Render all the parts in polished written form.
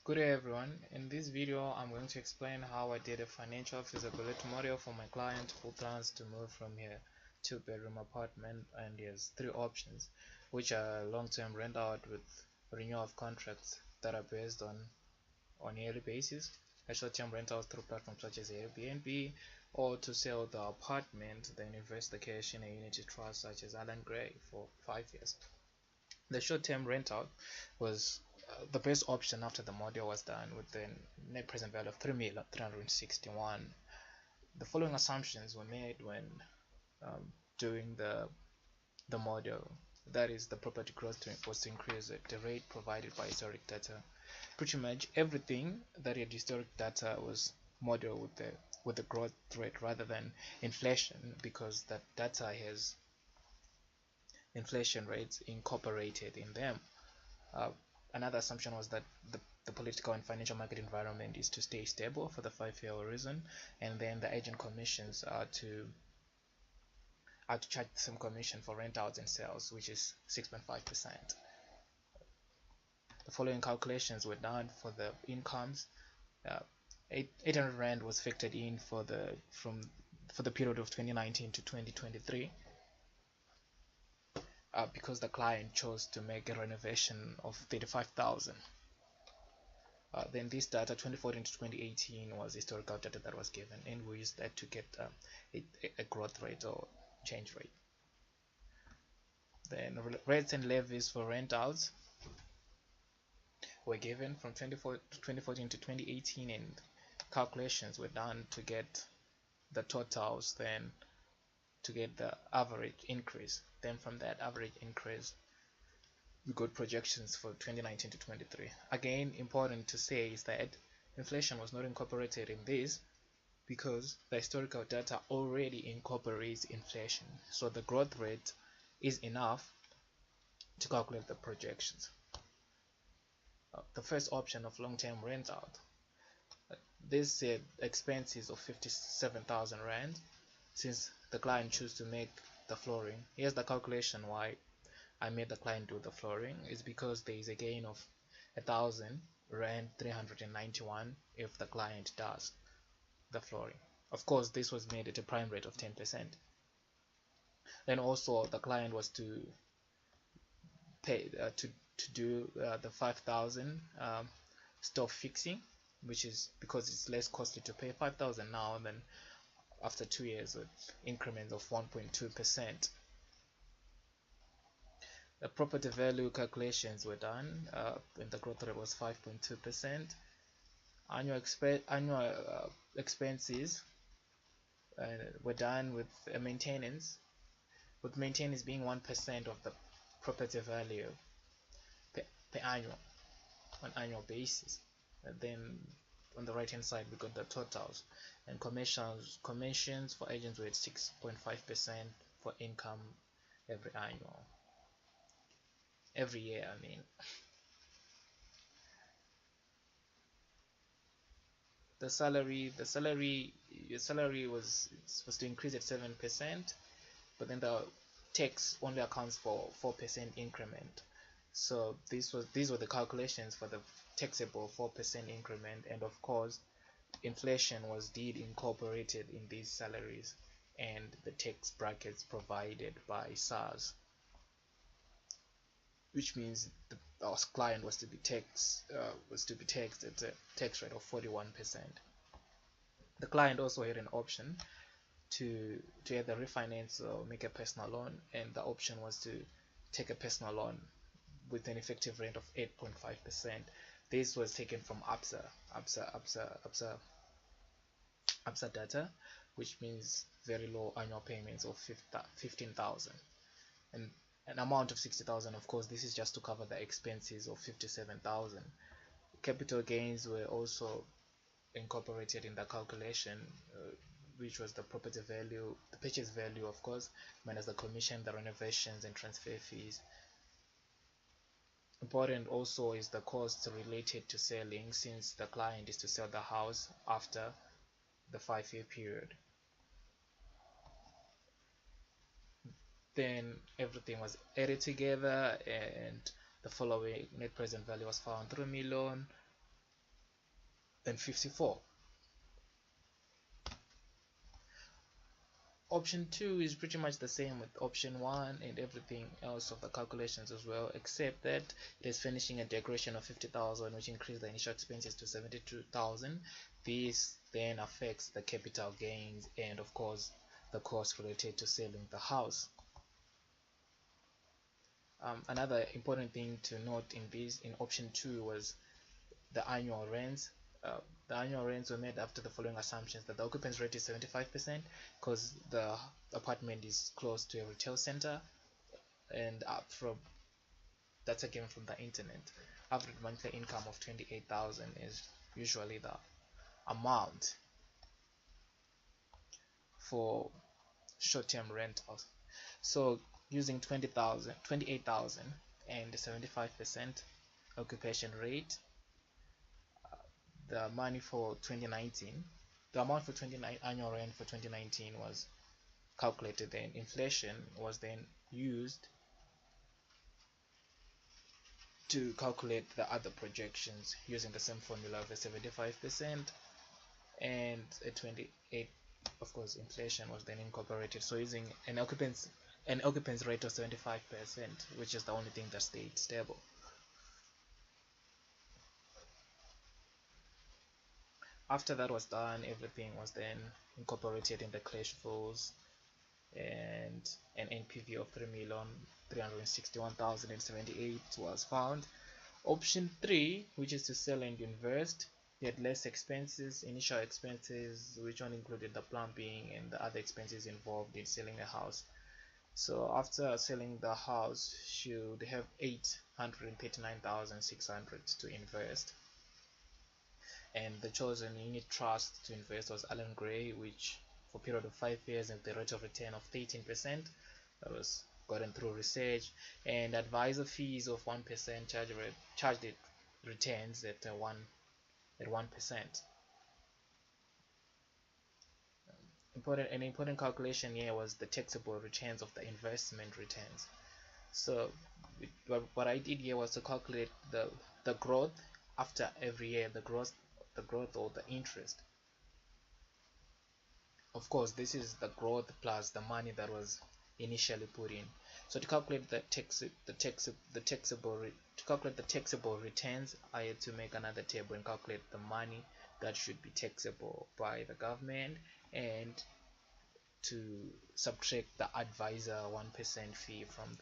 Good day everyone. In this video I'm going to explain how I did a financial feasibility model for my client who plans to move from here two-bedroom apartment, and he has three options, which are long-term rent out with renewal of contracts that are based on yearly basis, a short-term rentals through platforms such as Airbnb, or to sell the apartment then invest the cash in a unity trust such as Alan Gray for 5 years. The short-term rental was the best option after the model was done with the net present value of 3,361. The following assumptions were made when doing the model. That is, the property growth was to increase at the rate provided by historic data. Pretty much everything that had historic data was modeled with the growth rate rather than inflation, because that data has inflation rates incorporated in them. Uh, Another assumption was that the political and financial market environment is to stay stable for the 5-year horizon, and then the agent commissions are to charge some commission for rent outs and sales, which is 6.5%. The following calculations were done for the incomes. 800 Rand was factored in for the period of 2019 to 2023. Because the client chose to make a renovation of 35,000. Then this data 2014 to 2018 was historical data that was given, and we used that to get a growth rate or change rate. Then rates and levies for rent outs were given from 2014 to 2018, and calculations were done to get the totals, then to get the average increase. Then from that average increase we got projections for 2019 to 23. Again, important to say is that inflation was not incorporated in this because the historical data already incorporates inflation, so the growth rate is enough to calculate the projections. The first option of long-term rent out, this said expenses of 57,000 Rand. Since the client chose to make the flooring, here's the calculation why I made the client do the flooring. Is because there is a gain of 1,000 Rand 391 if the client does the flooring. Of course, this was made at a prime rate of 10%. Then also the client was to pay to do the 5,000 stove fixing, which is because it's less costly to pay 5,000 now than after 2 years with increments of 1.2%. The property value calculations were done, and the growth rate was 5.2%. Annual expenses were done with maintenance, with maintenance being 1% of the property value per annual, on annual basis. And then on the right hand side we got the totals, and commissions for agents were at 6.5% for income every year. I mean, your salary was supposed to increase at 7%, but then the tax only accounts for 4% increment. So these were the calculations for the taxable 4% increment, and of course inflation was incorporated in these salaries and the tax brackets provided by SARS, which means our client was to be taxed at a tax rate of 41%. The client also had an option to either refinance or make a personal loan, and the option was to take a personal loan with an effective rate of 8.5%. This was taken from ABSA data, which means very low annual payments of 15,000, and an amount of 60,000. Of course, this is just to cover the expenses of 57,000. Capital gains were also incorporated in the calculation, which was the property value, the purchase value, of course, minus the commission, the renovations, and transfer fees. Important also is the costs related to selling, since the client is to sell the house after the 5-year period. Then everything was added together, and the following net present value was found: 3 million and 54. Option 2 is pretty much the same with option 1 and everything else of the calculations as well, except that it is finishing a decoration of 50,000, which increased the initial expenses to 72,000. This then affects the capital gains and of course the cost related to selling the house. Another important thing to note in option 2 was the annual rents. The annual rents were made after the following assumptions: that the occupancy rate is 75% because the apartment is close to a retail center, and that's again from the internet. Average monthly income of 28,000 is usually the amount for short-term rentals. So using 28,000 and 75% occupation rate, the money for 2019, the amount for 29 annual rent for 2019 was calculated. Then inflation was then used to calculate the other projections using the same formula of the 75% and a 28. Of course, inflation was then incorporated. So using an occupancy rate of 75%, which is the only thing that stayed stable. After that was done, everything was then incorporated in the cash flows, and an NPV of 3,361,078 was found. Option 3, which is to sell and invest, they had less expenses, initial expenses, which only included the plumbing and the other expenses involved in selling a house. So after selling the house, should have 839,600 to invest. And the chosen unit trust to invest was Allen Gray, which for a period of 5 years and the rate of return of 13%. That was gotten through research, and advisor fees of 1% charged it returns at 1%. An important calculation here was the taxable returns of the investment returns. So what I did here was to calculate the growth after every year, the growth or the interest. Of course, this is the growth plus the money that was initially put in. So to calculate the taxable returns, I had to make another table and calculate the money that should be taxable by the government, and to subtract the advisor 1% fee from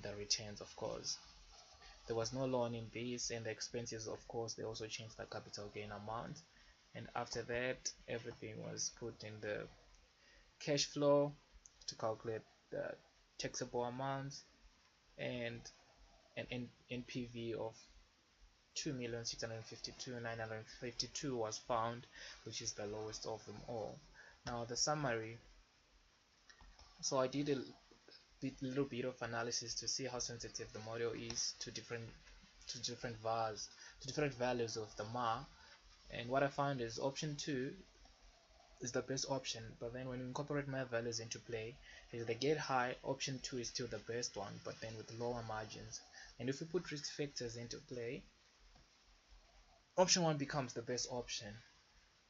the returns. Of course, there was no loan in this, and the expenses, of course, they also changed the capital gain amount. And after that, everything was put in the cash flow to calculate the taxable amounts, and an NPV of 2,652,952 was found, which is the lowest of them all. Now the summary. So I did a little bit of analysis to see how sensitive the model is to different values of the MA, and what I found is option 2 is the best option, but then when we incorporate my values into play, if they get high, option 2 is still the best one, but then with lower margins. And if we put risk factors into play, option 1 becomes the best option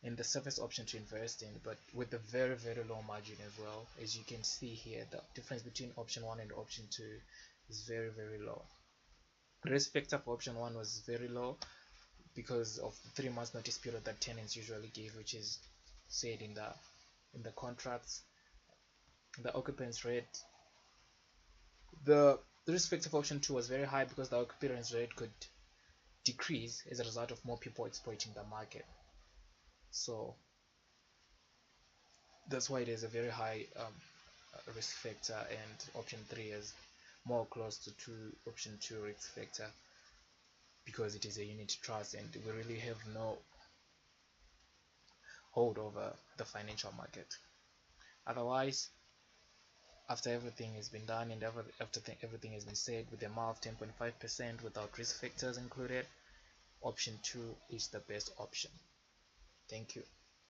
and the safest option to invest in, but with a very, very low margin as well. As you can see here, the difference between option 1 and option 2 is very, very low. Risk factor for option 1 was very low because of the 3 months notice period that tenants usually give, which is said in the contracts. The occupancy rate, the risk factor for option 2 was very high because the occupancy rate could decrease as a result of more people exploiting the market. So that's why there's a very high risk factor, and option 3 is more close to option 2 risk factor, because it is a unit trust and we really have no hold over the financial market. Otherwise, after everything has been done and after everything has been said, with the amount of 10.5% without risk factors included, option 2 is the best option. Thank you.